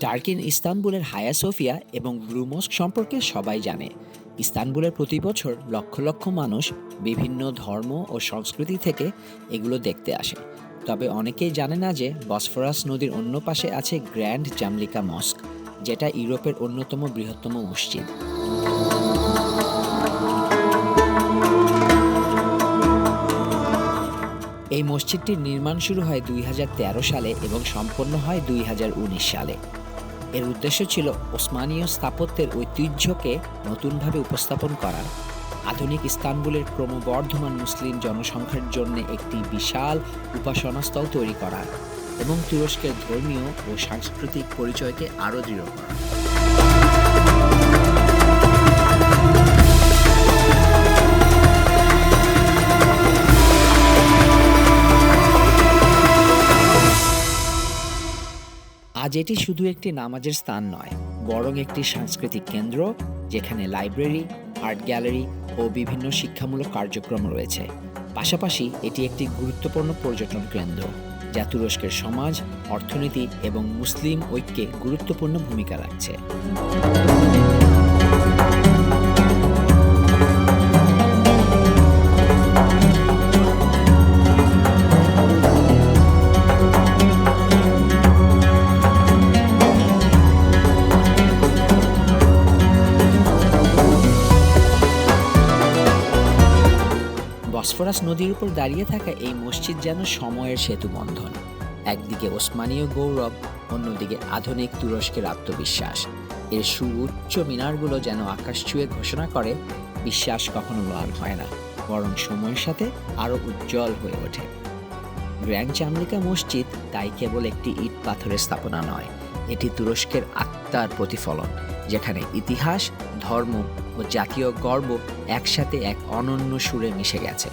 টার্কির ইস্তানবুলের হায়া সোফিয়া এবং ব্লু মস্ক সম্পর্কে সবাই জানে। ইস্তানবুলের প্রতি বছর লক্ষ লক্ষ মানুষ বিভিন্ন ধর্ম ও সংস্কৃতি থেকে এগুলো দেখতে আসে। তবে অনেকেই জানে না যে বসফরাস নদীর অন্য পাশে আছে গ্র্যান্ড জামলিকা মস্ক, যেটা ইউরোপের অন্যতম বৃহত্তম মসজিদ। এই মসজিদটির নির্মাণ শুরু হয় ২০১৩ সালে এবং সম্পন্ন হয় ২০১৯ সালে। এর উদ্দেশ্য ছিল ওসমানীয় স্থাপত্যের ঐতিহ্যকে নতুনভাবে উপস্থাপন করা, আধুনিক ইস্তানবুলের ক্রমবর্ধমান মুসলিম জনসংখ্যার জন্য একটি বিশাল উপাসনাস্থল তৈরি করা এবং তুরস্কের ধর্মীয় ও সাংস্কৃতিক পরিচয়কে আরও দৃঢ় করা। আজ এটি শুধু একটি নামাজের স্থান নয়, বরং একটি সাংস্কৃতিক কেন্দ্র, যেখানে লাইব্রেরি, আর্ট গ্যালারি ও বিভিন্ন শিক্ষামূলক কার্যক্রম রয়েছে। পাশাপাশি এটি একটি গুরুত্বপূর্ণ পর্যটন কেন্দ্র, যা তুরস্কের সমাজ, অর্থনীতি এবং মুসলিম ঐক্যে গুরুত্বপূর্ণ ভূমিকা রাখছে। বসফরাস নদীর উপর দাঁড়িয়ে থাকা এই মসজিদ যেন সময়ের সেতু বন্ধন। একদিকে ওসমানীয় গৌরব, অন্যদিকে আধুনিক তুরস্কের আত্মবিশ্বাস। এর সুউচ্চ মিনারগুলো যেন আকাশ ছুঁয়ে ঘোষণা করে, বিশ্বাস কখনো ম্লান হয় না, বরং সময়ের সাথে আরও উজ্জ্বল হয়ে ওঠে। গ্র্যান্ড জামলিকা মসজিদ তাই কেবল একটি ইট পাথরের স্থাপনা নয়, এটি তুরস্কের আত্মার প্রতিফলন, যেখানে ইতিহাস, ধর্ম ও জাতীয় গর্ব একসাথে এক অনন্য সুরে মিশে গেছে।